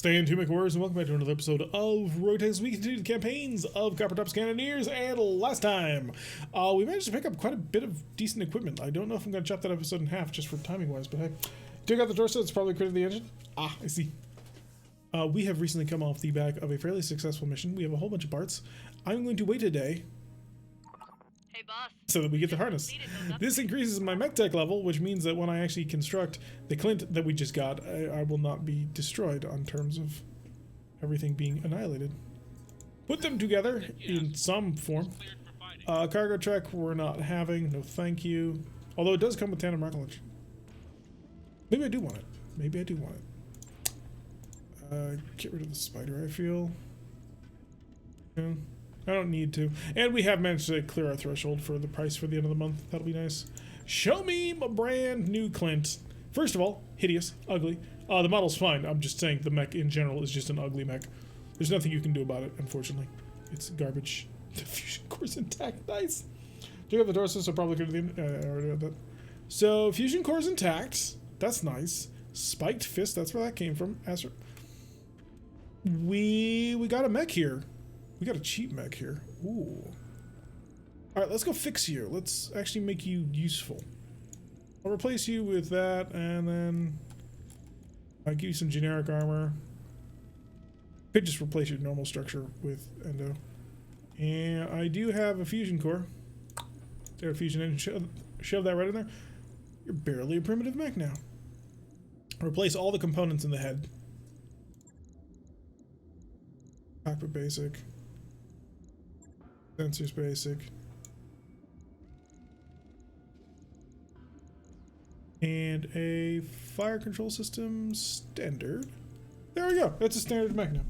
Stay tuned, McWarriors, and welcome back to another episode of RogueTech as we continue the campaigns of Coppertop's Cannoneers. And last time, we managed to pick up quite a bit of decent equipment. I don't know if I'm going to chop that episode in half just for timing-wise, but hey. Take out the torso, it's probably created the engine. Ah, I see. We have recently come off the back of a fairly successful mission. We have a whole bunch of parts. I'm going to wait a day. Hey, boss. So that we get the harness. This increases my mech tech level, which means that when I actually construct the Clint that we just got, I will not be destroyed on terms of everything being annihilated. Put them together in some form. Cargo trek we're not having, no thank you. Although it does come with tandem rocket launch. Maybe I do want it. Maybe I do want it. Get rid of the spider, I feel. Yeah. I don't need to. And we have managed to clear our threshold for the price for the end of the month. That'll be nice. Show me my brand new Clint. First of all, hideous, ugly. The model's fine. I'm just saying the mech in general is just an ugly mech. There's nothing you can do about it, unfortunately. It's garbage. The fusion core's intact. Nice. Check out the torso, so probably could have I already read that. So, fusion core's intact. That's nice. Spiked fist, that's where that came from. We got a mech here. We got a cheap mech here. Ooh. Alright, let's go fix you. Let's actually make you useful. I'll replace you with that, and then I'll give you some generic armor. Could just replace your normal structure with endo. And I do have a fusion core. There, fusion engine. Shove that right in there. You're barely a primitive mech now. Replace all the components in the head. Cockpit basic. Sensors basic. And a fire control system standard. There we go. It's a standard mech now.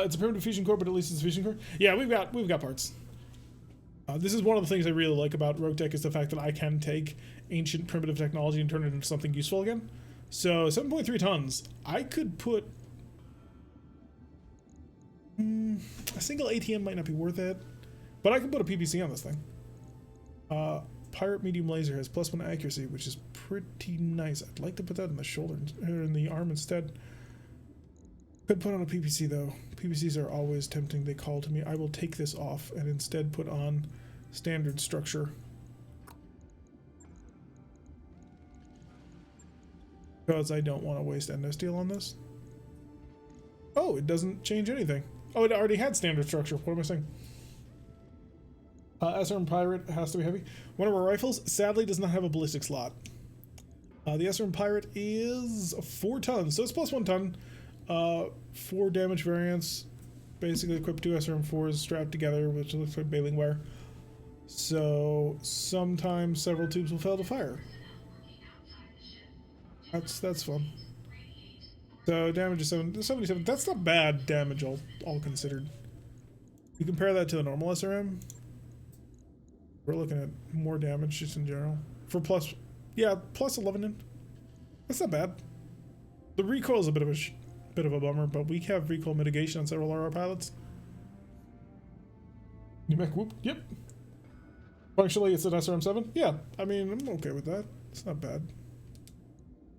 It's a primitive fusion core, but at least it's a fusion core. Yeah, we've got parts. This is one of the things I really like about RogueTech is the fact that I can take ancient primitive technology and turn it into something useful again. So 7.3 tons. I could put a single ATM might not be worth it, but I can put a PPC on this thing. Pirate medium laser has +1 accuracy, which is pretty nice. I'd like to put that in the shoulder or in the arm instead. Could put on a PPC though. PPCs are always tempting. They call to me. I will take this off and instead put on standard structure. Because I don't want to waste endo steel on this. Oh, it doesn't change anything. Oh, it already had standard structure. What am I saying? SRM Pirate has to be heavy. One of our rifles sadly does not have a ballistic slot. The SRM Pirate is 4 tons, so it's +1 ton. 4 damage variants. Basically equipped 2 SRM4s strapped together, which looks like baling wire. So sometimes several tubes will fail to fire. That's fun. So damage is 77. That's not bad damage, all considered. You compare that to the normal SRM. We're looking at more damage just in general. For plus 11 in. That's not bad. The recoil is a bit of a bummer, but we have recoil mitigation on several of our pilots. New mech, whoop, yep. Functionally, it's an SRM7. Yeah, I mean, I'm okay with that. It's not bad.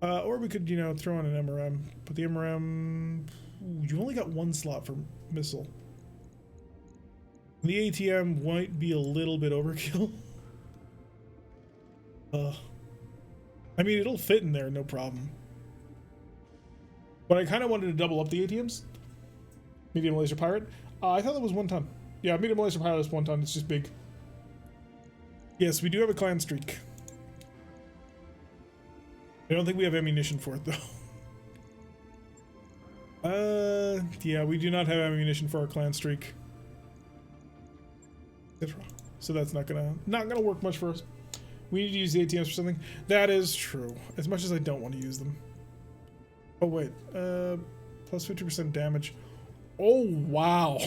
Or we could, throw in an MRM. But the MRM, you only got 1 slot for missile. The ATM might be a little bit overkill. I mean, it'll fit in there, no problem. But I kind of wanted to double up the ATMs. Medium laser pirate. I thought that was 1 ton. Yeah, medium laser pirate is 1 ton. It's just big. Yes, we do have a clan streak. I don't think we have ammunition for it, though. Yeah, we do not have ammunition for our clan streak. So that's not gonna work much for us. We need to use the ATMs for something. That is true. As much as I don't want to use them. Oh wait, plus 50% damage. Oh wow,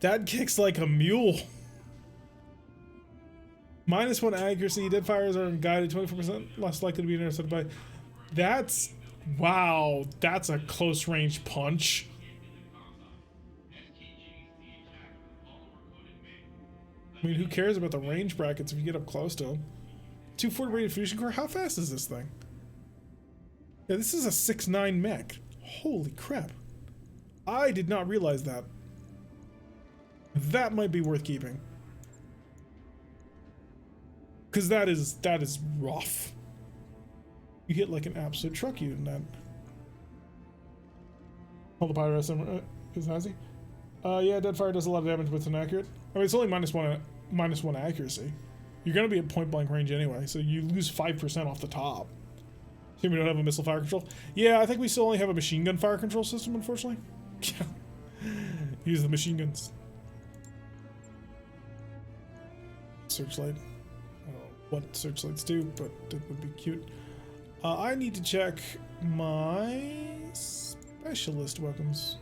that kicks like a mule. -1 accuracy. Dead fires are guided 24% less likely to be intercepted by. That's wow. That's a close range punch. I mean, who cares about the range brackets if you get up close to them? 240 rated fusion core. How fast is this thing? Yeah, this is a 6.9 mech. Holy crap. I did not realize that. That might be worth keeping. Because that is rough. You hit like an absolute truck you in that. Hold the pyro is Nazi. Yeah, Deadfire does a lot of damage, but it's inaccurate. I mean, it's only -1 accuracy. You're gonna be at point blank range anyway, so you lose 5% off the top. So we don't have a missile fire control. Yeah, I think we still only have a machine gun fire control system, unfortunately. Use the machine guns. Searchlight. I don't know what searchlights do, but it would be cute. I need to check my specialist weapons.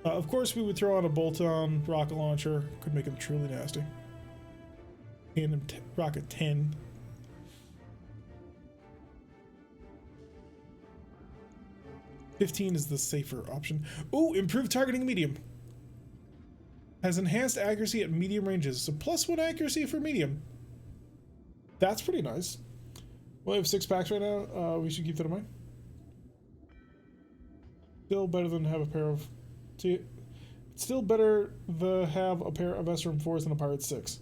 Of course, we would throw on a bolt-on rocket launcher. Could make him truly nasty. And rocket 10. $15 is the safer option. Ooh, improved targeting medium. Has enhanced accuracy at medium ranges. So +1 accuracy for medium. That's pretty nice. Well, I have 6 packs right now. We should keep that in mind. Still better than have a pair of... See, it's still better to have a pair of SRM4s than a Pirate 6.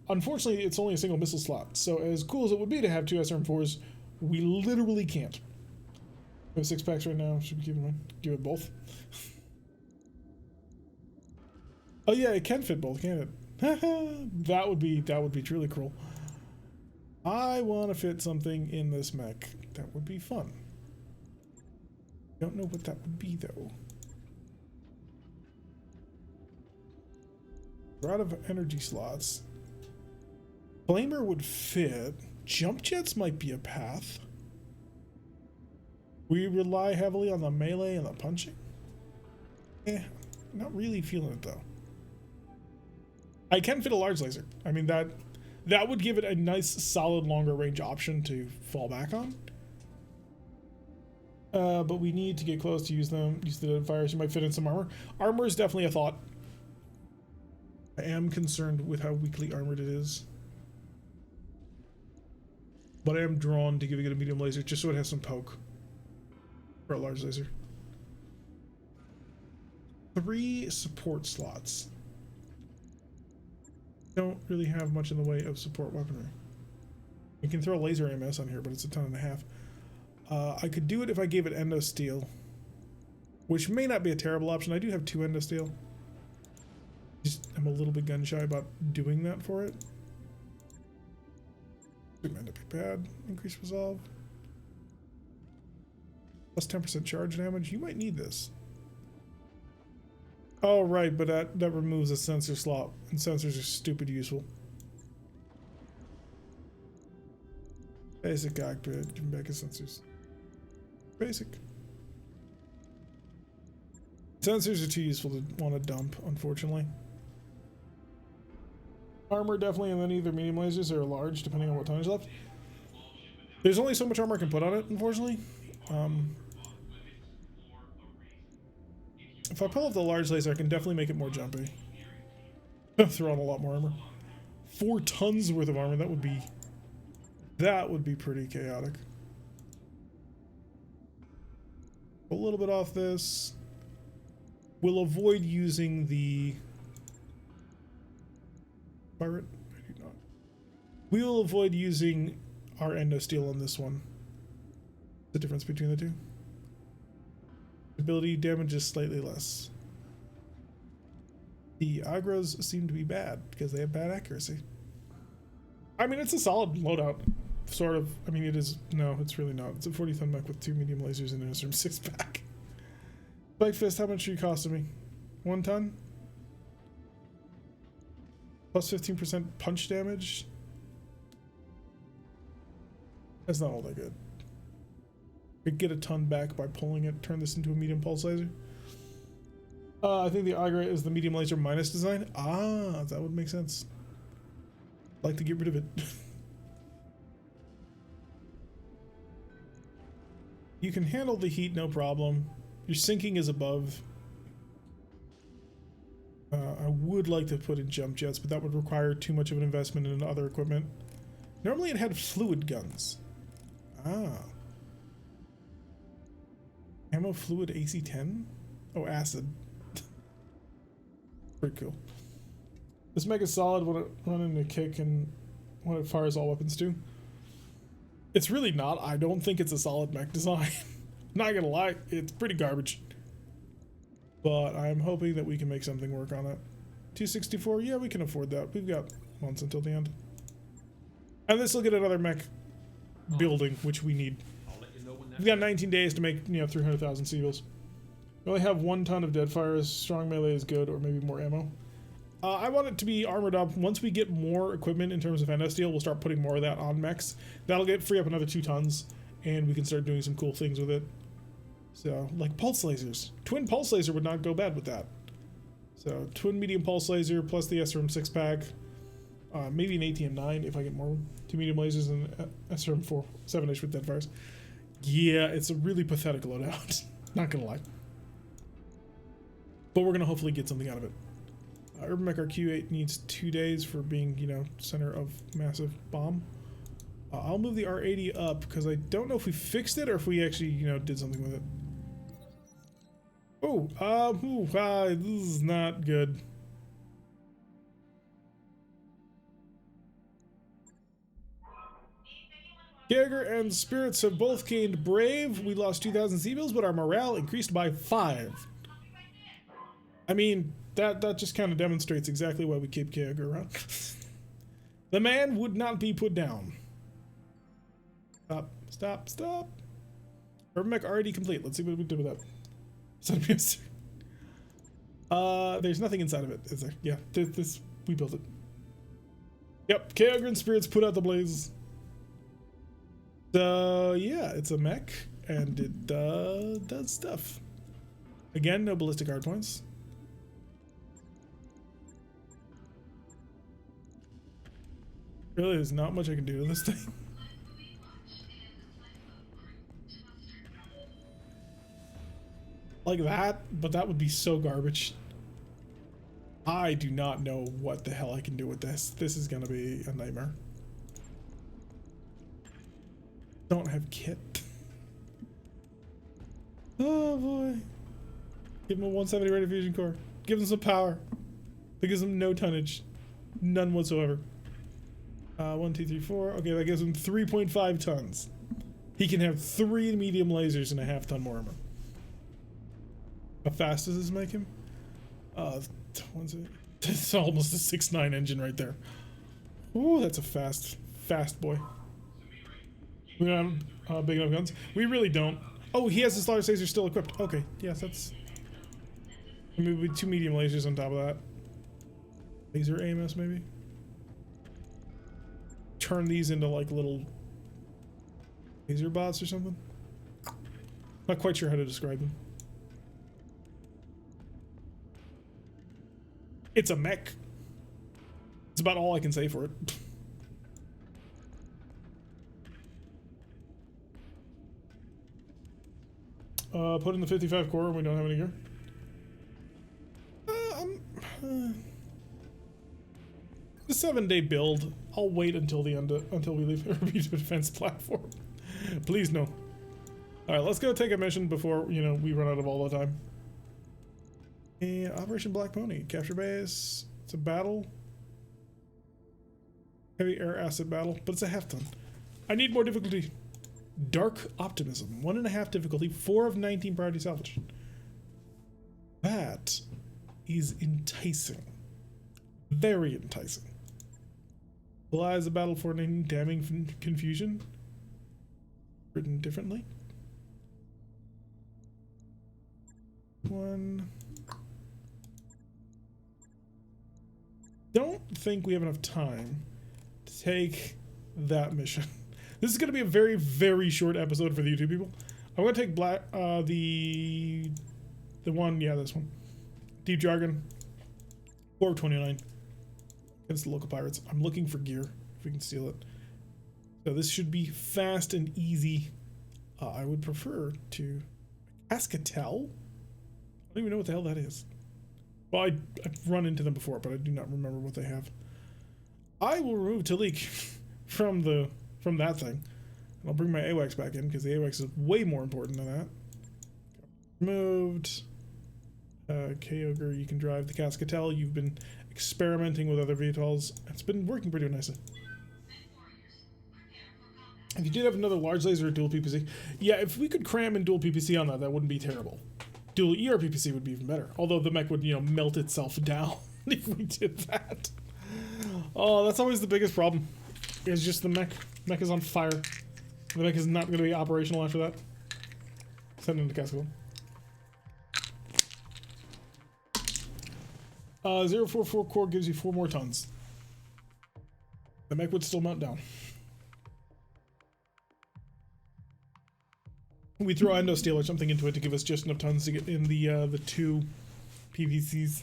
Unfortunately, it's only a single missile slot. So as cool as it would be to have 2 SRM4s, we literally can't. We have 6 packs right now. Should we keep in mind? Give it both. Oh yeah, it can fit both, can't it? That would be truly cruel. I want to fit something in this mech. That would be fun. Don't know what that would be though. We're out of energy slots. Flamer would fit. Jump jets might be a path. We rely heavily on the melee and the punching. Not really feeling it though. I can fit a large laser. I mean, that would give it a nice, solid, longer range option to fall back on. But we need to get close to use them. Use the fires. You might fit in some armor. Armor is definitely a thought. I am concerned with how weakly armored it is. But I am drawn to giving it a medium laser just so it has some poke. For a large laser. 3 support slots. Don't really have much in the way of support weaponry. You can throw a laser AMS on here, but it's a 1.5 tons. I could do it if I gave it endo steel, which may not be a terrible option. I do have 2 endo steel. Just I'm a little bit gun shy about doing that for it. It might not be bad. Increase resolve. Plus 10% charge damage. You might need this. Oh, right, but that removes a sensor slot, and sensors are stupid useful. Basic cockpit. Give me back his sensors. Basic. Sensors are too useful to want to dump, unfortunately. Armor definitely, and then either medium lasers or large, depending on what tonnage left. There's only so much armor I can put on it, unfortunately. If I pull up the large laser, I can definitely make it more jumpy. Throw on a lot more armor. 4 tons worth of armor, that would be pretty chaotic. A little bit off this. We'll avoid using the pirate. I do not. We will avoid using our endo steel on this one. The difference between the two. Ability damage is slightly less. The agros seem to be bad because they have bad accuracy. I mean, it's a solid loadout, sort of. I mean, it is. No, it's really not. It's a 40-ton mech with 2 medium lasers and an SRM 6-pack. Spike Fist, how much are you costing me? 1 ton? Plus 15% punch damage? That's not all that good. Could get a ton back by pulling it, turn this into a medium pulse laser. I think the Agra is the medium laser minus design. Ah, that would make sense. I'd like to get rid of it. You can handle the heat, no problem. Your sinking is above. I would like to put in jump jets, but that would require too much of an investment in other equipment. Normally it had fluid guns. Ah. Ammo fluid AC-10? Oh, acid. Pretty cool. This mech is solid when it run into kick and when it fires all weapons too. It's really not. I don't think it's a solid mech design. Not gonna lie, it's pretty garbage. But I'm hoping that we can make something work on it. 264, yeah, we can afford that. We've got months until the end. And this will get another mech building, which we need. We've got 19 days to make, 300,000 civils. We only have 1 ton of deadfires. Strong melee is good, or maybe more ammo. I want it to be armored up. Once we get more equipment in terms of NS steel, we'll start putting more of that on mechs. That'll free up another 2 tons, and we can start doing some cool things with it. So, like pulse lasers. Twin pulse laser would not go bad with that. So, twin medium pulse laser plus the SRM 6-pack. Maybe an ATM-9 if I get more. 2 medium lasers and SRM 4, 7-inch with deadfires. Yeah, it's a really pathetic loadout. Not gonna lie. But we're gonna hopefully get something out of it. Urban Mech RQ-8 needs 2 days for being, center of massive bomb. I'll move the R80 up because I don't know if we fixed it or if we actually, did something with it. Oh, this is not good. Jaeger and Spirits have both gained Brave. We lost 2,000 civils, but our morale increased by 5. I mean, that just kind of demonstrates exactly why we keep Jaeger around. The man would not be put down. Stop. Urban Mech already complete. Let's see what we did with that. There's nothing inside of it, is there? Yeah, this we built it. Yep, Jaeger and Spirits put out the blaze. So yeah, it's a mech and it does stuff. Again, no ballistic hard points. Really, there's not much I can do to this thing. Like that, but that would be so garbage. I do not know what the hell I can do with this. This is gonna be a nightmare. Don't have kit. Oh boy. Give him a 170 rate of fusion core. Give him some power. That gives him no tonnage. None whatsoever. 1, 2, 3, 4. Okay, that gives him 3.5 tons. He can have 3 medium lasers and a half ton more armor. How fast does this make him? It's almost a 6.9 engine right there. Ooh, that's a fast boy. We don't have big enough guns. We really don't. Oh, he has his slaughter laser still equipped. Okay, yes, that's. Maybe 2 medium lasers on top of that. Laser AMS maybe. Turn these into like little laser bots or something. Not quite sure how to describe them. It's a mech. It's about all I can say for it. Put in the 55 core and we don't have any here. The 7-day build. I'll wait until the end until we leave the defense platform. Please no. Alright, let's go take a mission before, we run out of all the time. And Operation Black Pony. Capture base. It's a battle. Heavy air acid battle, but it's a half ton. I need more difficulty. Dark Optimism. 1.5 difficulty. 4 of 19 priority salvage. That is enticing. Very enticing. Lies the battle for damning confusion. Written differently. 1. Don't think we have enough time to take that mission. This is going to be a very, very short episode for the YouTube people. I'm going to take the one, yeah, this one. Deep Jargon, 429. Against the local pirates. I'm looking for gear, if we can steal it. So this should be fast and easy. I would prefer to... Cascatel? I don't even know what the hell that is. Well, I've run into them before, but I do not remember what they have. I will remove Talik from that thing. And I'll bring my AWACS back in, because the AWACS is way more important than that. Moved. K-Ogre, you can drive the Cascatel. You've been experimenting with other VTOLs. It's been working pretty nicely. If you did have another large laser or dual PPC, yeah, if we could cram in dual PPC on that, that wouldn't be terrible. Dual ER PPC would be even better. Although the mech would, you know, melt itself down if we did that. Oh, that's always the biggest problem. It's just the mech. Mech is on fire. The mech is not going to be operational after that. Send it to Cascavel. 044 core gives you 4 more tons. The mech would still melt down. We throw endo steel or something into it to give us just enough tons to get in the 2 PVCs.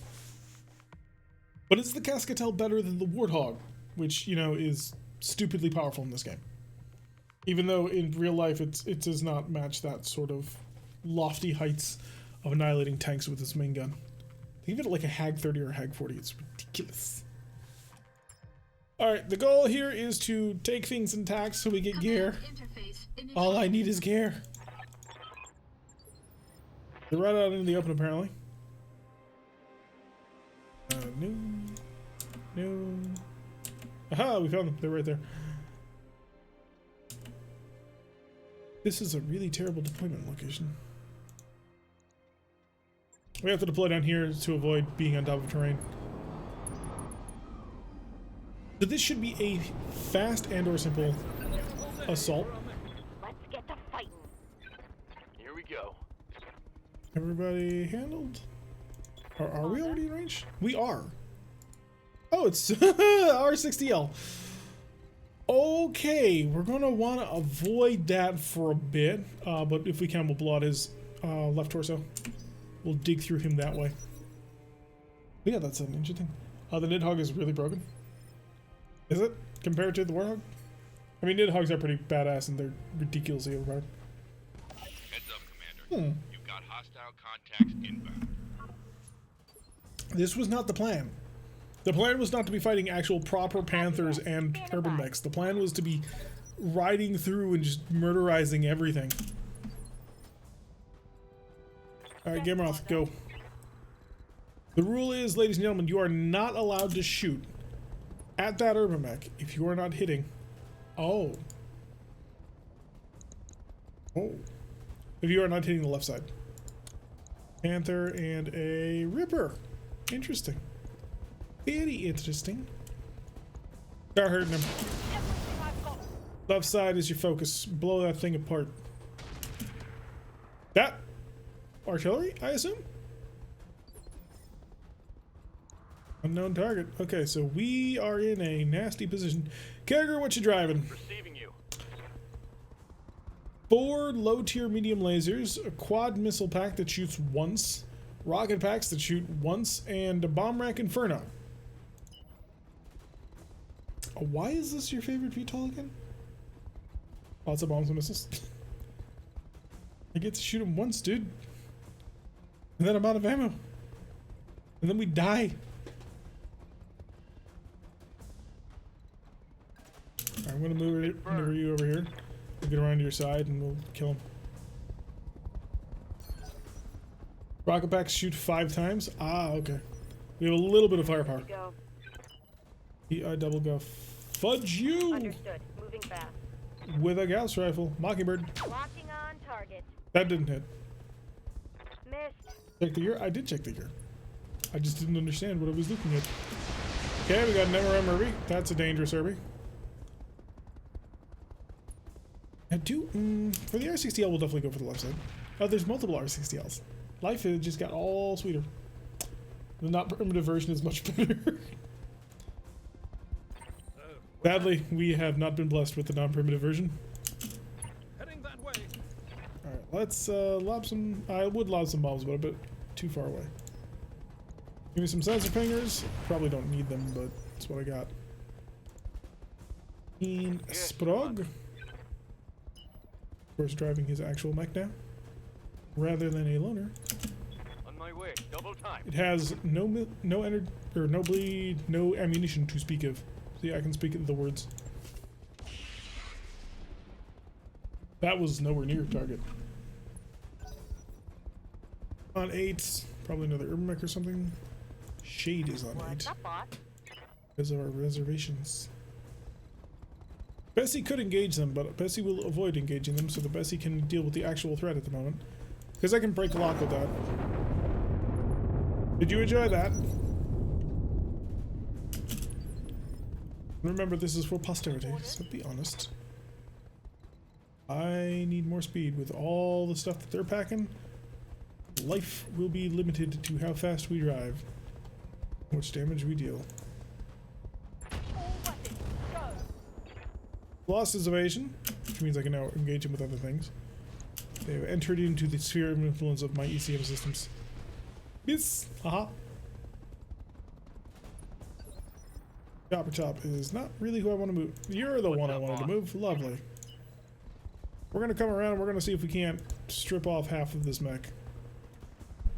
But is the Cascatel better than the Warthog, which, you know, is stupidly powerful in this game? Even though in real life it does not match that sort of lofty heights of annihilating tanks with its main gun. Think of it like a Hag 30 or a Hag 40. It's ridiculous. Alright, the goal here is to take things intact so we get gear. All I need is gear. They're right out in the open, apparently. No. Aha, we found them. They're right there. This is a really terrible deployment location. We have to deploy down here to avoid being on top of terrain. So this should be a fast and or simple assault. Let's get to fighting. Here we go. Everybody handled? Are we already in range? We are. Oh, it's R60L. Okay, we're gonna want to avoid that for a bit, but if we can, we'll blow out his left torso. We'll dig through him that way. Yeah, that's an interesting. The Nidhogg is really broken. Is it? Compared to the Warthog? I mean, Nidhoggs are pretty badass and they're ridiculously overpowered. Heads up, Commander. You've got hostile contacts inbound. This was not the plan. The plan was not to be fighting actual proper Panthers and urban mechs. The plan was to be riding through and just murderizing everything. Alright, Gameroth, go. The rule is, ladies and gentlemen, you are not allowed to shoot at that urban mech if you are not hitting. Oh. If you are not hitting the left side. Panther and a Ripper. Interesting. Very interesting. Start hurting him. Left side is your focus. Blow that thing apart. That artillery, I assume? Unknown target. Okay, so we are in a nasty position. Karger, what you driving? Receiving you. 4 low-tier medium lasers, a quad missile pack that shoots once, rocket packs that shoot once, and a bomb rack Inferno. Why is this your favorite VTOL again? Lots of bombs and missiles. I get to shoot him once, dude. And then I'm out of ammo. And then we die. Alright, I'm gonna maneuver you over here. We'll get around to your side and we'll kill him. Rocket packs shoot 5 times. Ah, okay. We have a little bit of firepower. Double go. Fudge you! Understood. Moving fast. With a Gauss rifle. Mockingbird. Locking on target. That didn't hit. Missed. Check the gear? I did check the gear. I just didn't understand what I was looking at. Okay, we got an MRM Irby. That's a dangerous Irby. I do, for the R60L, we'll definitely go for the left side. Oh, there's multiple R60Ls. Life has just got all sweeter. The not primitive version is much better. Sadly, we have not been blessed with the non-primitive version. Heading that way. Alright, let's lob some... I would lob some bombs, but a bit too far away. Give me some sensor pingers. Probably don't need them, but that's what I got. And Sprog. Of course, driving his actual mech now, rather than a loner. On my way. Double time. It has no energy or no bleed, no ammunition to speak of. See, I can speak the words. That was nowhere near target. On 8, probably another urban mech or something. Shade is on 8 What's up, boss? because of our reservations. Bessie could engage them, but Bessie will avoid engaging them so that Bessie can deal with the actual threat at the moment. Because I can break lock with that. Did you enjoy that? Remember, this is for posterity, so be honest. I need more speed. With all the stuff that they're packing, life will be limited to how fast we drive, how much damage we deal. Lost his evasion, which means I can now engage him with other things. They have entered into the sphere of influence of my ECM systems. Yes! Haha. Chopper Chop is not really who I want to move. You're the one I wanted to move. Lovely. We're going to come around and we're going to see if we can't strip off half of this mech.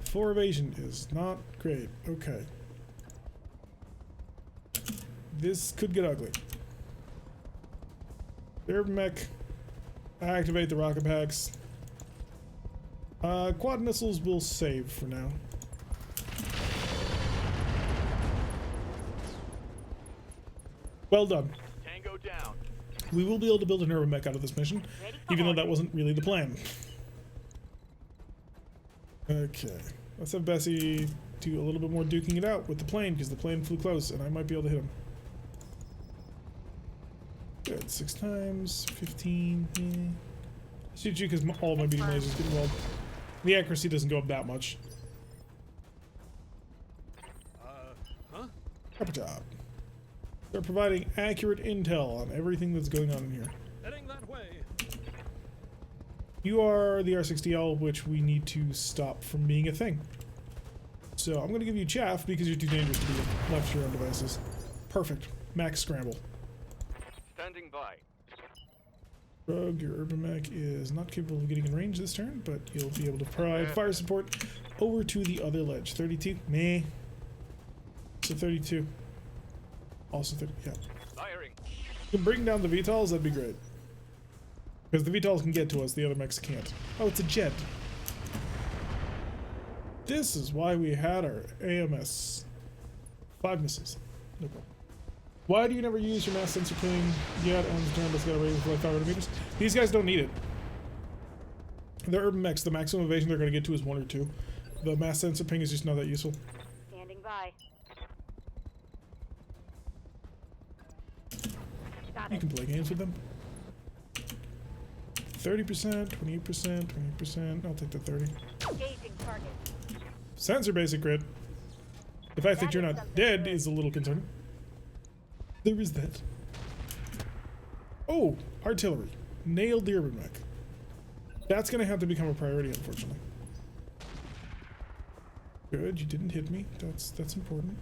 4 evasion is not great. Okay. This could get ugly. Urban mech. Activate the rocket packs. Quad missiles will save for now. Well done. Tango down. We will be able to build an urban mech out of this mission, even though that wasn't really the plan. Okay. Let's have Bessie do a little bit more duking it out with the plane, because the plane flew close, and I might be able to hit him. Good. 6 times. 15. Yeah. Shoot you because all my beating lasers get involved. The accuracy doesn't go up that much. Upper top. They're providing accurate intel on everything that's going on in here. Heading that way. You are the R60L, which we need to stop from being a thing. So I'm going to give you chaff because you're too dangerous to be left to your own devices. Perfect. Max scramble. Standing by. Rogue, your urban mech is not capable of getting in range this turn, but you'll be able to provide fire support over to the other ledge. 32? Meh. So 32. Also 30, yeah. Firing. You can bring down the VTOLs, that'd be great. Because the VTOLs can get to us, the other mechs can't. Oh, it's a jet. This is why we had our AMS. 5 missiles. No problem. Why do you never use your mass sensor cleaning yet on the turn that's got a range of like 500 meters? These guys don't need it. They're urban mechs. The maximum evasion they're going to get to is 1 or 2. The mass sensor ping is just not that useful. Standing by. Got You it. can play games with them. 30%, 28%, 28%. I'll take the 30. Engaging target. Sensor basic crit. The fact that you're not dead is a little concerning. There is that. Oh, artillery. Nailed the urban mech. That's going to have to become a priority, unfortunately. Good, you didn't hit me. That's important.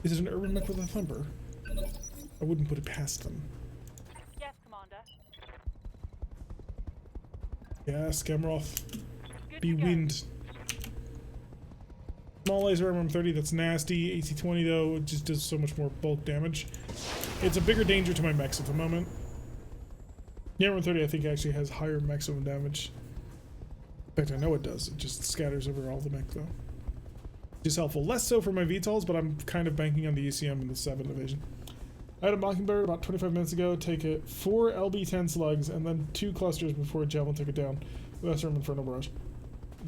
Is it an urban mech with a thumper? I wouldn't put it past them. Yes, Commander. Yeah, Skamroth. Good Be to go. wind. Small laser armor 30, that's nasty. AC-20 though, it just does so much more bulk damage. It's a bigger danger to my mechs at the moment. The armor 30 I think actually has higher maximum damage. In fact, I know it does. It just scatters over all the mech though. Which is helpful. Less so for my VTOLs, but I'm kind of banking on the ECM and the 7 evasion. I had a Mockingbird about 25 minutes ago. Take it 4 LB-10 slugs and then 2 clusters before Javelin took it down. That's from Inferno Barrage.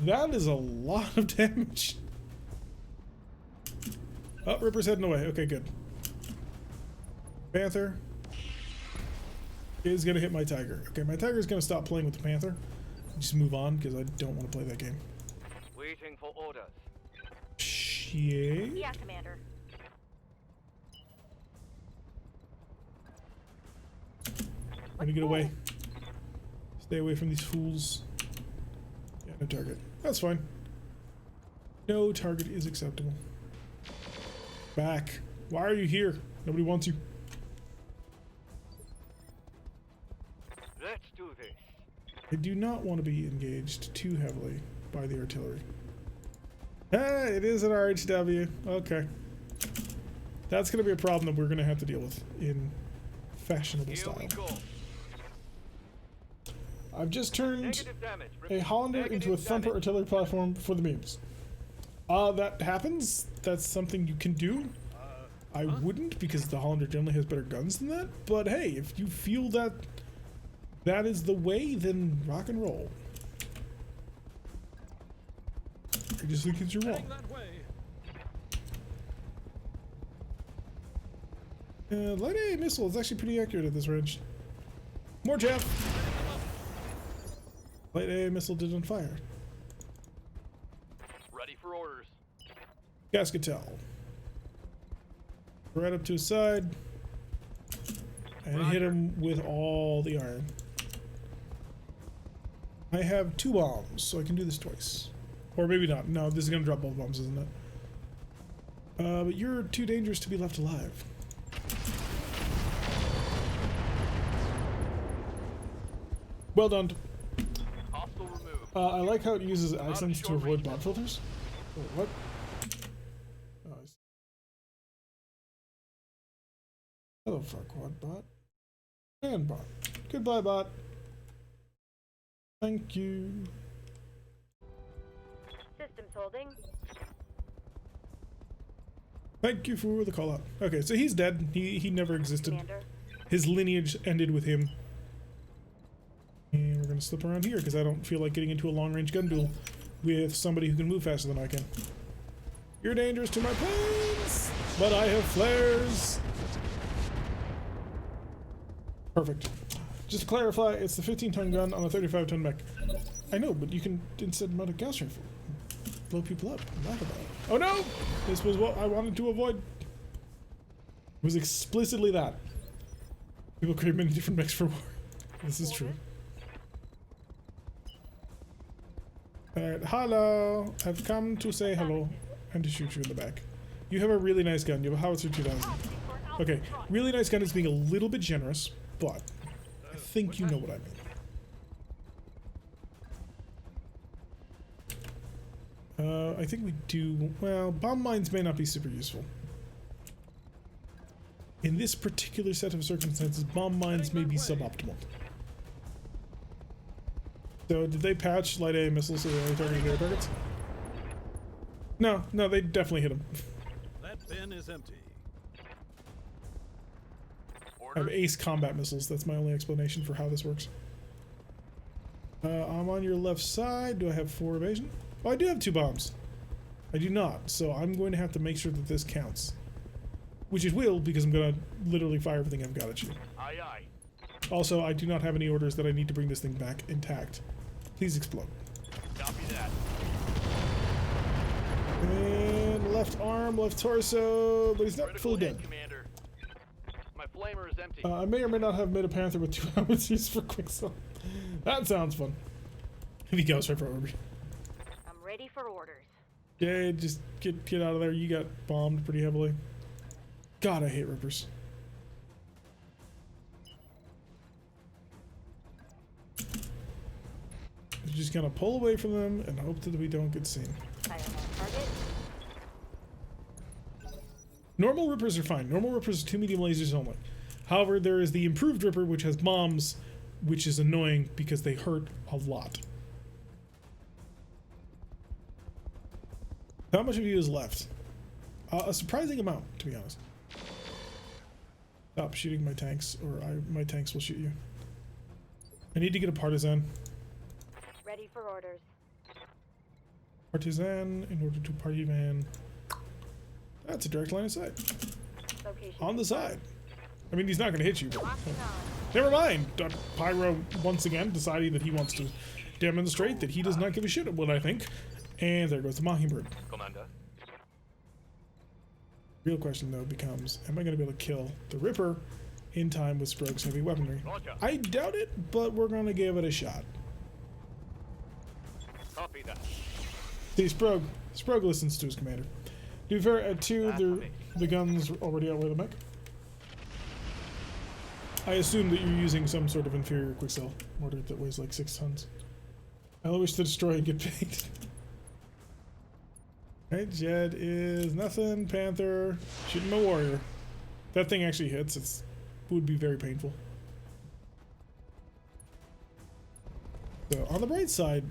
That is a lot of damage. Oh, Ripper's heading away. Okay, good. Panther is going to hit my Tiger. Okay, my Tiger is going to stop playing with the Panther. Just move on, because I don't want to play that game. Waiting for orders. Shit. Yeah, Commander. Let me get away. Stay away from these fools. Yeah, no target. That's fine. No target is acceptable. Back. Why are you here? Nobody wants you. Let's do this. I do not want to be engaged too heavily by the artillery. Ah, it is an RHW. Okay. That's going to be a problem that we're going to have to deal with in fashionable Here style. we go. I've just turned Negative damage. a Hollander into a thumper artillery platform for the memes. That happens. That's something you can do. I wouldn't, because the Hollander generally has better guns than that. But hey, if you feel that that is the way, then rock and roll. I just think it's your wrong. Light A missile is actually pretty accurate at this range. More Jeff! Light A missile did on fire. Ready for orders. Gasketel. Right up to his side. And hit him with all the iron. I have 2 bombs, so I can do this twice. Or maybe not. No, this is gonna drop both bombs, isn't it? But you're too dangerous to be left alive. Well done. Hostile removed. I like how it uses accents to avoid bot filters. Oh, what? Oh, I see. Hello, Farquad bot. And bot. Goodbye, bot. Thank you. Systems holding. Thank you for the call out. Okay, so he's dead. He never existed. Commander. His lineage ended with him. And we're gonna slip around here because I don't feel like getting into a long-range gun duel with somebody who can move faster than I can. You're dangerous to my planes, but I have flares. Perfect. Just to clarify, it's the 15-ton gun on a 35-ton mech. I know, but you can instead mount a Gauss rifle. Blow people up. Laugh about it. Oh no! This was what I wanted to avoid. It was explicitly that. People create many different mechs for war. This is true. Alright, hello. I've come to say hello and to shoot you in the back. You have a really nice gun. You have a Howitzer 2000. Okay, really nice gun is being a little bit generous, but I think you know what I mean. I think we do... Well, bomb mines may not be super useful. In this particular set of circumstances, bomb mines may be suboptimal. So, did they patch light A missiles so they only targeted air targets? No, they definitely hit them. That bin is empty. I have ace combat missiles. That's my only explanation for how this works. I'm on your left side. Do I have 4 evasion? Oh, I do have 2 bombs. I do not, so I'm going to have to make sure that this counts. Which it will, because I'm going to literally fire everything I've got at you. Aye, aye. Also, I do not have any orders that I need to bring this thing back intact. Please explode. Copy that. And left arm, left torso, but he's not Critical fully hit, dead. Commander. My flamer is empty. I may or may not have made a Panther with 2 howitzers for Quicksilver. That sounds fun. If he goes right for Orby. I'm ready for orders. Yeah, just get out of there. You got bombed pretty heavily. God, I hate Rippers. You just kind of pull away from them and hope that we don't get seen. Fire on target. Normal Rippers are fine. Normal Rippers are 2 medium lasers only. However, there is the improved Ripper, which has bombs, which is annoying because they hurt a lot. How much of you is left? A surprising amount, to be honest. Stop shooting my tanks, or my tanks will shoot you. I need to get a partisan. Ready for orders. Partisan in order to party van. That's a direct line of sight. Location. On the side. I mean, he's not going to hit you, but Locking on. never mind. Pyro once again deciding that he wants to demonstrate that he does not give a shit what I think. And there goes the Mockingbird. Commander. Real question though becomes, am I going to be able to kill the Ripper in time with Sprogue's heavy weaponry? Roger. I doubt it, but we're going to give it a shot. Copy that. See, Sprogue listens to his commander. To be fair, at 2, the gun's already outweigh the mech. I assume that you're using some sort of inferior Quicksilver mortar that weighs like 6 tons. I only wish to destroy and get paid. Alright, Jed is nothing. Panther. Shooting my warrior. That thing actually hits. It would be very painful. So on the bright side,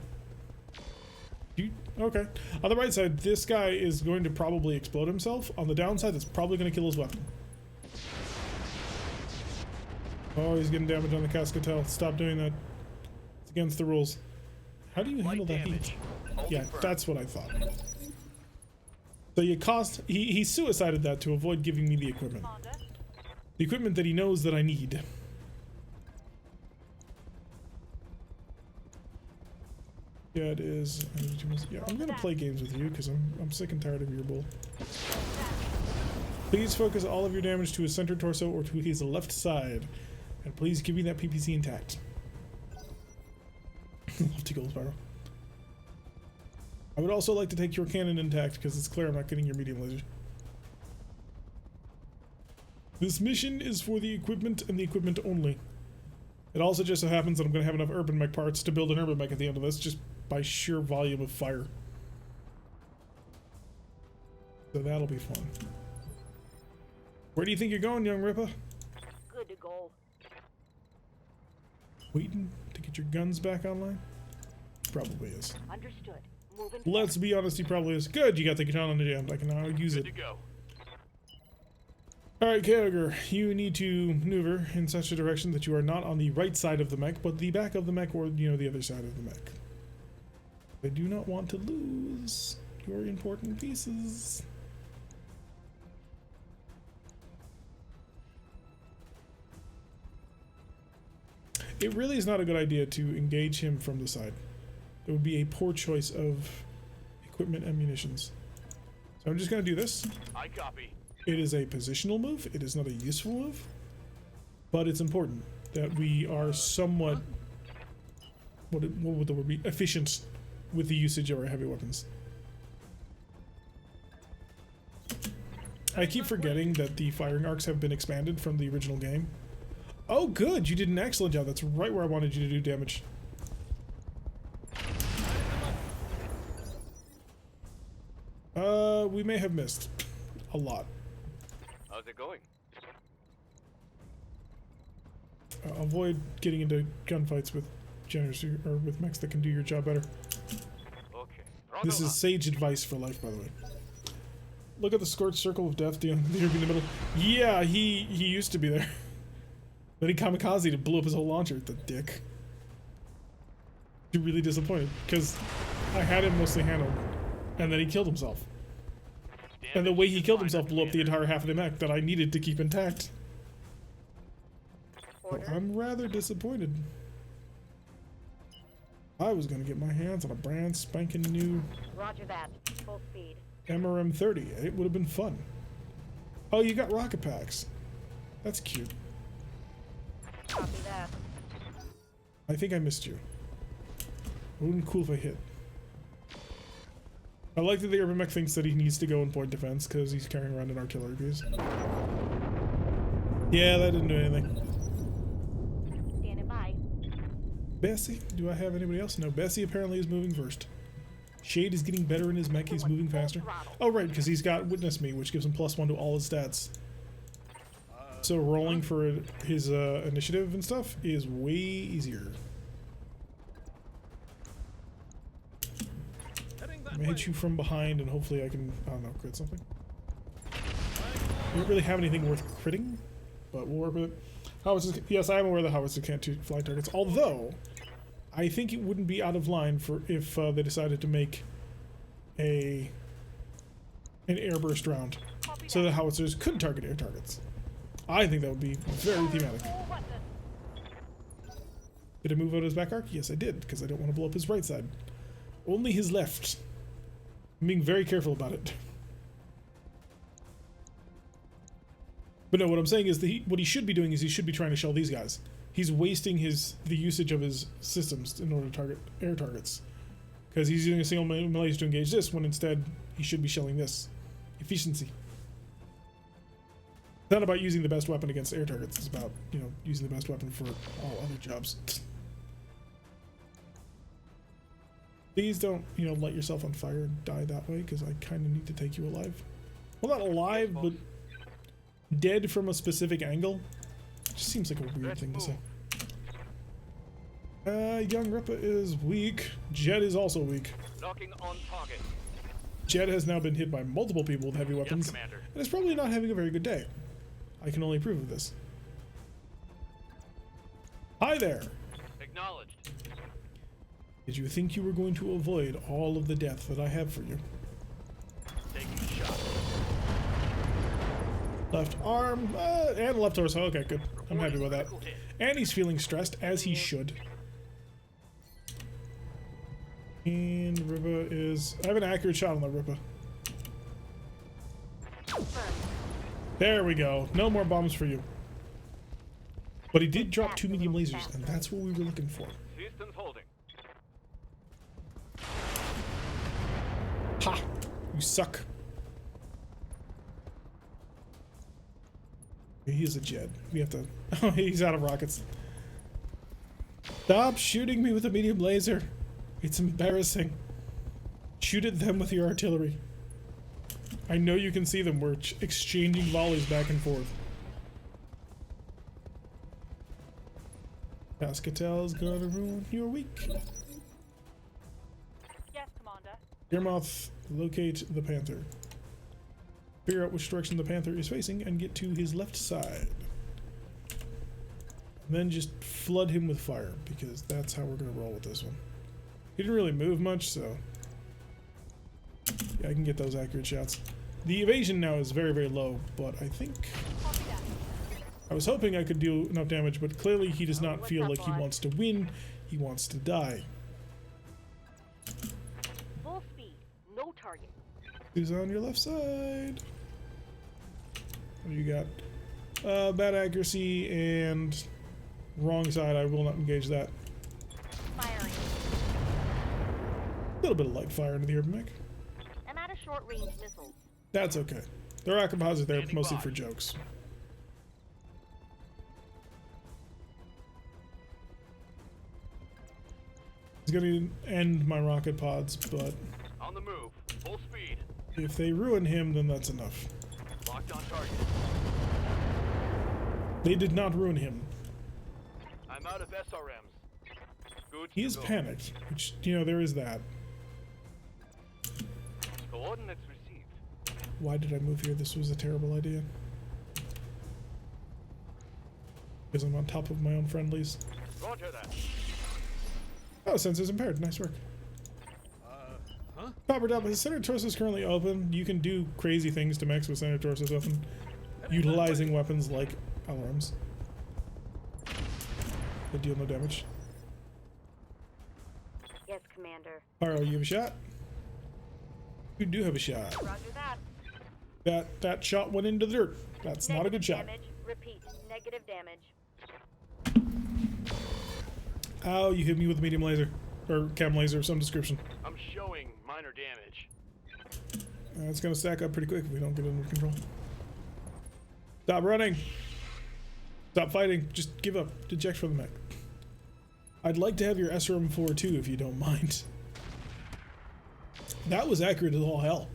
okay. On the bright side, this guy is going to probably explode himself. On the downside, it's probably going to kill his weapon. Oh, he's getting damage on the Cascatel. Stop doing that. It's against the rules. How do you handle that heat? Yeah, that's what I thought. So you cost... He suicided that to avoid giving me the equipment. The equipment that he knows that I need. Yeah, it is. Yeah, I'm gonna play games with you because I'm sick and tired of your bull. Please focus all of your damage to his center torso or to his left side. And please give me that PPC intact. Lofty gold spiral. I would also like to take your cannon intact because it's clear I'm not getting your medium laser. This mission is for the equipment and the equipment only. It also just so happens that I'm going to have enough urban mech parts to build an urban mech at the end of this just by sheer volume of fire. So that'll be fun. Where do you think you're going, young Ripper? Good to go. Waiting to get your guns back online? Probably is. Understood. Moving. Let's be honest, he probably is. Good, you got the katana on the jammed. I can now use it. Good to go. Alright, Kyogre, you need to maneuver in such a direction that you are not on the right side of the mech, but the back of the mech or, you know, the other side of the mech. I do not want to lose your important pieces. It really is not a good idea to engage him from the side. It would be a poor choice of equipment and munitions. So I'm just going to do this. I copy. It is a positional move. It is not a useful move. But it's important that we are somewhat... what would the word be? Efficient with the usage of our heavy weapons. I keep forgetting that the firing arcs have been expanded from the original game. Oh, good! You did an excellent job. That's right where I wanted you to do damage. We may have missed a lot. How's it going? Avoid getting into gunfights with generators or with mechs that can do your job better. Okay. This is sage advice for life, by the way. Look at the scorched circle of death down there in the middle. Yeah, he used to be there. Then he kamikazed and blew up his whole launcher. The dick. You're really disappointed because I had him mostly handled, and then he killed himself. And the way he killed himself blew up the entire half of the mech that I needed to keep intact. So I'm rather disappointed. I was gonna get my hands on a brand spanking new Roger that. Full speed. MRM 30. It would have been fun. Oh, you got rocket packs. That's cute. Copy that. I think I missed you. It wouldn't be cool if I hit. I like that the urban mech thinks that he needs to go in point defense because he's carrying around an artillery piece. Yeah, that didn't do anything. Standing by. Bessie? Do I have anybody else? No, Bessie apparently is moving first. Shade is getting better in his mech. He's moving faster. Oh, right, because he's got Witness Me, which gives him +1 to all his stats. So rolling for his initiative and stuff is way easier. I'm gonna hit you from behind and hopefully I can, I don't know, crit something. We don't really have anything worth critting, but we'll work with it. Howitzers, yes, I am aware that howitzers can't fly targets, although I think it wouldn't be out of line for if they decided to make an airburst round so that howitzers could target air targets. I think that would be very thematic. Did I move out his back arc? Yes, I did, because I don't want to blow up his right side. Only his left. I'm being very careful about it. But no, what I'm saying is that what he should be doing is he should be trying to shell these guys. He's wasting the usage of his systems in order to target air targets. Because he's using a single melee to engage this, when instead he should be shelling this. Efficiency. It's not about using the best weapon against air targets. It's about, you know, using the best weapon for all other jobs. Please don't, you know, light yourself on fire and die that way, because I kind of need to take you alive. Well, not alive, but dead from a specific angle. It just seems like a weird thing to say. Young Ripper is weak. Jed is also weak. Knocking on target. Jed has now been hit by multiple people with heavy weapons, Yes, Commander. and is probably not having a very good day. I can only approve of this. Hi there! Acknowledged. Did you think you were going to avoid all of the death that I have for you? Taking a shot. Left arm, and left torso. Okay, good. I'm happy with that. Critical hit. And he's feeling stressed, as he should. And Rippa is... I have an accurate shot on the Rippa. There we go. No more bombs for you. But he did drop 2 medium lasers, and that's what we were looking for. Systems holding. Ha! You suck. He is a Jed. We have to... Oh, he's out of rockets. Stop shooting me with a medium laser. It's embarrassing. Shoot at them with your artillery. I know you can see them. We're exchanging volleys back and forth. Cascatel's gonna ruin your week. Yes, Commander. Earmouth, locate the Panther. Figure out which direction the Panther is facing and get to his left side. And then just flood him with fire, because that's how we're gonna roll with this one. He didn't really move much, so yeah, I can get those accurate shots. The evasion now is very, very low, but I think I was hoping I could do enough damage, but clearly he does not feel like he wants to win. He wants to die. Full speed. No target. Who's on your left side? What do you got? Bad accuracy and wrong side. I will not engage that. Firing. A little bit of light fire into the urban mech. I'm out of short range missiles. That's okay. The rocket pods are there mostly for jokes. He's gonna end my rocket pods, but On the move. Full speed. if they ruin him, then that's enough. Locked on target. They did not ruin him. I'm out of SRMs. Good He to is go. panicked, which, you know, there is that. Coordinates received. Why did I move here? This was a terrible idea. Because I'm on top of my own friendlies. Roger that. Oh, sensors impaired. Nice work. Huh? Powered up. His center torso is currently open. You can do crazy things to mechs with center torsos open, utilizing weapons like alarms. They deal no damage. Yes, Commander. Pyro, you have a shot? You do have a shot. Roger that. That shot went into the dirt. That's not a good shot. Damage. Repeat. Negative damage. Ow, you hit me with a medium laser. Or chem laser of some description. I'm showing minor damage. It's gonna stack up pretty quick if we don't get it under control. Stop running! Stop fighting. Just give up. Deject from the mech. I'd like to have your SRM-4 too, if you don't mind. That was accurate as all hell.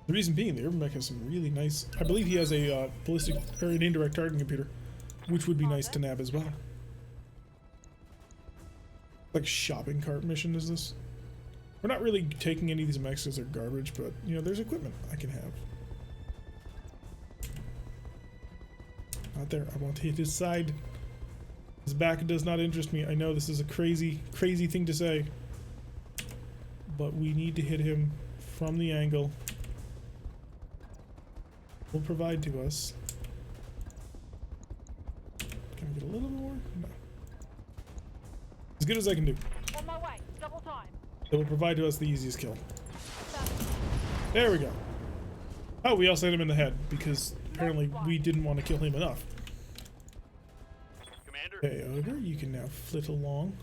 The reason being, the urban mech has some really nice... I believe he has a ballistic or an indirect targeting computer, which would be nice to nab as well. Like shopping cart mission is this? We're not really taking any of these mechs because they're garbage, but you know, there's equipment I can have. Not there. I want to hit his side. His back does not interest me. I know this is a crazy, crazy thing to say, but we need to hit him from the angle. Will provide to us. Can I get a little more? No. As good as I can do. On my way. Double time. It will provide to us the easiest kill. There we go. Oh, we also hit him in the head because apparently we didn't want to kill him enough. Commander. Okay, Ogre, you can now flit along.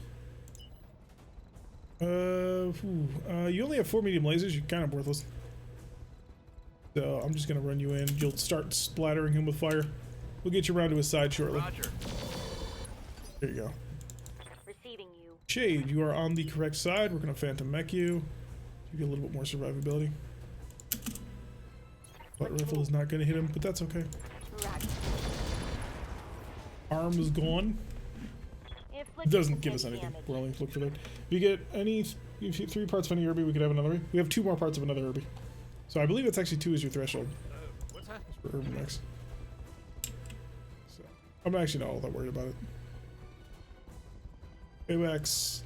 You only have 4 medium lasers. You're kind of worthless. So I'm just gonna run you in. You'll start splattering him with fire. We'll get you around to his side shortly. Roger. There you go. Receiving you. Shade, you are on the correct side. We're gonna phantom mech you. Give you a little bit more survivability. Butt rifle is not gonna hit him, but that's okay. Roger. Arm is gone. If It doesn't give us anything. We're only looking for that. If you get any, if you 3 parts of any Herbie, we could have another. We have 2 more parts of another Herbie. So I believe it's actually 2 is your threshold. What's that? For Urban X. So I'm actually not all that worried about it. AWAX.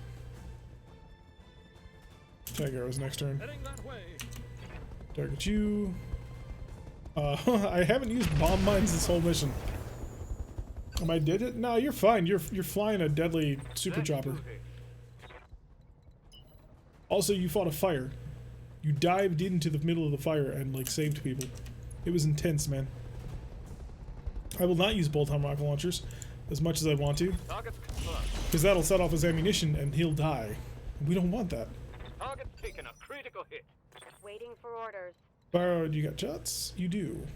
Tag arrows next turn. Heading that way. Target you. I haven't used bomb mines this whole mission. Am I dead yet? No, you're fine. You're flying a deadly super chopper. Also, you fought a fire. You dived into the middle of the fire and like saved people. It was intense, man. I will not use bolt-on rocket launchers as much as I want to, Target's confirmed. because that'll set off his ammunition and he'll die. We don't want that. Target's taken a critical hit. Waiting for orders. Borrowed, you got shots? You do.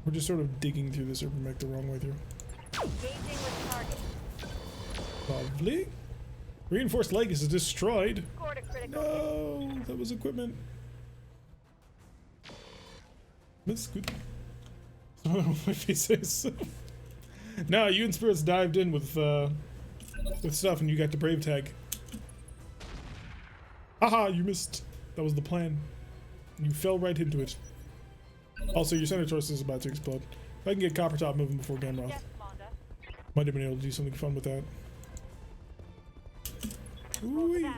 We're just sort of digging through this urban mech the wrong way through. Engaging with target. Lovely. Reinforced leg is destroyed. Scored a critical hit. No, that was equipment. That's good. I don't know what my face is. No, you and Spirits dived in with stuff and you got the Brave tag. Haha, you missed. That was the plan. You fell right into it. Also, your center torso is about to explode. If I can get Copper Top moving before Gamroth, Yes, Commander. might have been able to do something fun with that. Ooh-wee.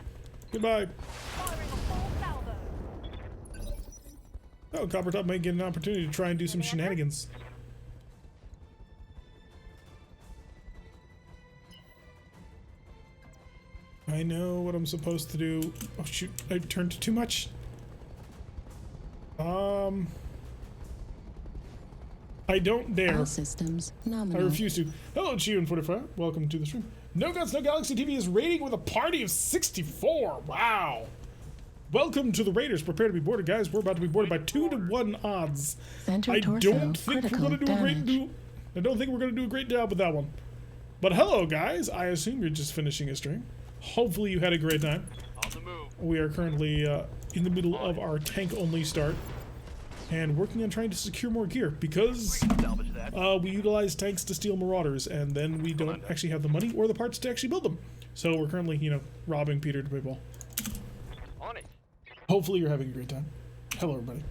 Goodbye. Firing a full salvo. Oh, Copper Top might get an opportunity to try and do some Commander? shenanigans. I know what I'm supposed to do. Oh shoot, I turned too much. I don't dare. All systems I nominal. refuse to. Hello, Chiun45. Welcome to the stream. No Guts, No Galaxy TV is raiding with a party of 64. Wow. Welcome to the Raiders. Prepare to be boarded, guys. We're about to be boarded by 2-to-1 odds. Center I torso don't think we're critical gonna do a great damage. I don't think we're gonna do a great job with that one. But hello, guys. I assume you're just finishing a stream. Hopefully you had a great time. On the move. We are currently in the middle of our tank-only start and working on trying to secure more gear because Salvage that. we utilize tanks to steal marauders and then we don't actually have the money or the parts to actually build them. So we're currently, you know, robbing Peter to play ball. On it. Hopefully you're having a great time. Hello, everybody.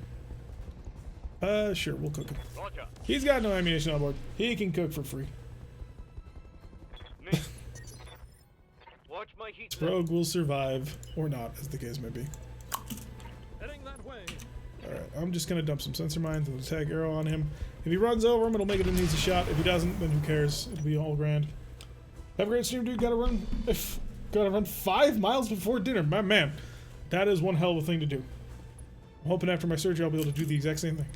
Sure, we'll cook him. Roger. He's got no ammunition on board. He can cook for free. Me. Watch my heat. Rogue will survive, or not, as the case may be. Heading that way. Alright, I'm just gonna dump some sensor mines and a tag arrow on him. If he runs over him, it'll make it an easy shot. If he doesn't, then who cares? It'll be all grand. Have a great stream, dude. Gotta run 5 miles before dinner. My man, that is one hell of a thing to do. I'm hoping after my surgery I'll be able to do the exact same thing.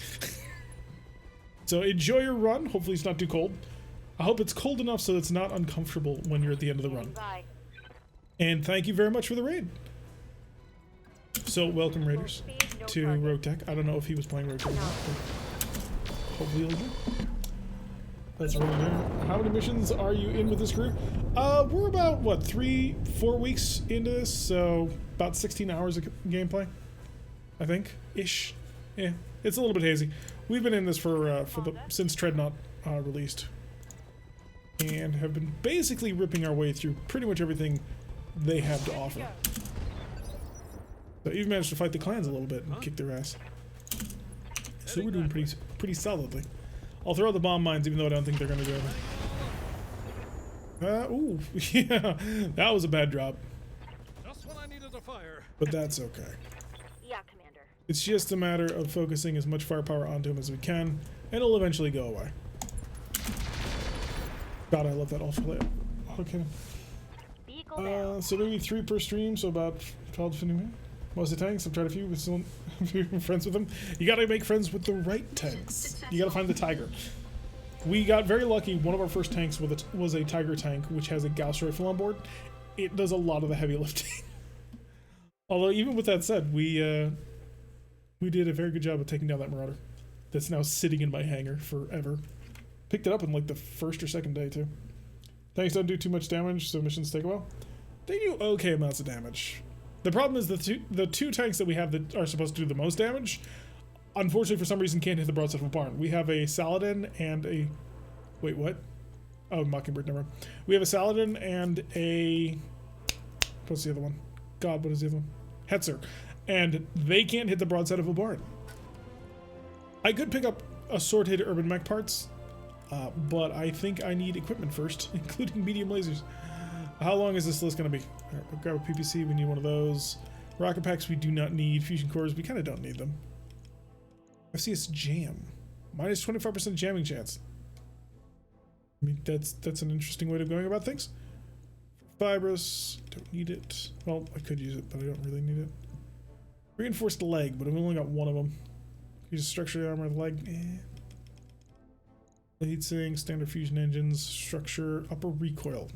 So enjoy your run. Hopefully it's not too cold. I hope it's cold enough so it's not uncomfortable when you're at the end of the run. Standing by. And thank you very much for the raid. So welcome, Raiders, Speed, no to target. RogueTech. I don't know if he was playing RogueTech or not, but hopefully he'll do. That's really good. How many missions are you in with this crew? We're about, what, 3-4 weeks into this, so about 16 hours of gameplay, I think, ish. Yeah, it's a little bit hazy. We've been in this since TREADNOUGHT released, and have been basically ripping our way through pretty much everything they have to offer. So you've managed to fight the clans a little bit and kick their ass. So we're doing pretty solidly. I'll throw out the bomb mines even though I don't think they're gonna do anything. Ooh, yeah, that was a bad drop, Just when I needed a fire. but that's okay. Yeah, Commander. It's just a matter of focusing as much firepower onto him as we can, and it'll eventually go away. God, I love that ultra layout. Okay. Vehicle down. So maybe 3 per stream, so about 12 to 15 minutes. Most of the tanks, I've tried a few, but still friends with them. You gotta make friends with the right tanks. You gotta find the Tiger. We got very lucky. One of our first tanks was a Tiger tank, which has a Gauss rifle on board. It does a lot of the heavy lifting. Although, even with that said, we did a very good job of taking down that Marauder. That's now sitting in my hangar forever. Picked it up in like the first or second day too. Tanks don't do too much damage, so missions take a while. They do okay amounts of damage. The problem is the two tanks that we have that are supposed to do the most damage, unfortunately for some reason can't hit the broadside of a barn. We have a Saladin and a... Wait, what? Oh, Mockingbird, never mind. We have a Saladin and a... What's the other one? God, what is the other one? Hetzer. And they can't hit the broadside of a barn. I could pick up assorted urban mech parts, but I think I need equipment first, including medium lasers. How long is this list going to be? All right, we'll grab a PPC. We need one of those. Rocket packs we do not need. Fusion cores, we kind of don't need them. FCS jam. Minus 25% jamming chance. I mean, that's an interesting way of going about things. Fibrous, don't need it. Well, I could use it, but I don't really need it. Reinforced leg, but I've only got one of them. Use structure armor, leg. Heat sink, standard fusion engines, structure, upper recoil.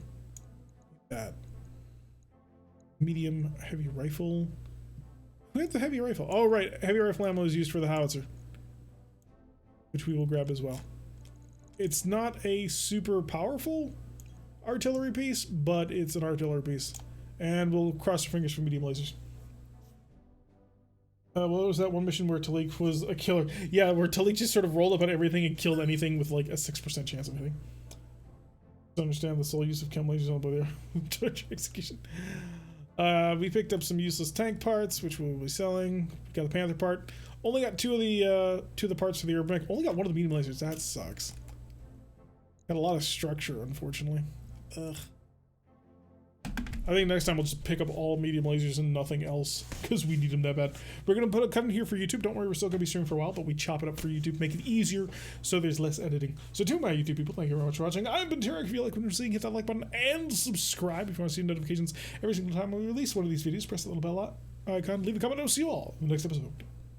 That. Medium heavy rifle. Who had the heavy rifle? Oh, right. Heavy rifle ammo is used for the howitzer, which we will grab as well. It's not a super powerful artillery piece, but it's an artillery piece. And we'll cross our fingers for medium lasers. What was that one mission where Talik was a killer? Yeah, where Talik just sort of rolled up on everything and killed anything with like a 6% chance of hitting. To understand the sole use of chem lasers on both their execution. We picked up some useless tank parts, which we'll be selling. Got the Panther part. Only got two of the parts for the urban mech. Only got one of the medium lasers. That sucks. Got a lot of structure, unfortunately. Ugh. I think next time we'll just pick up all medium lasers and nothing else because we need them that bad. We're going to put a cut in here for YouTube. Don't worry, we're still going to be streaming for a while, but we chop it up for YouTube, make it easier so there's less editing. So to my YouTube people, thank you very much for watching. I've been Tarek. If you like what you're seeing, hit that like button and subscribe if you want to see notifications every single time we release one of these videos. Press the little bell icon, leave a comment, and I'll see you all in the next episode.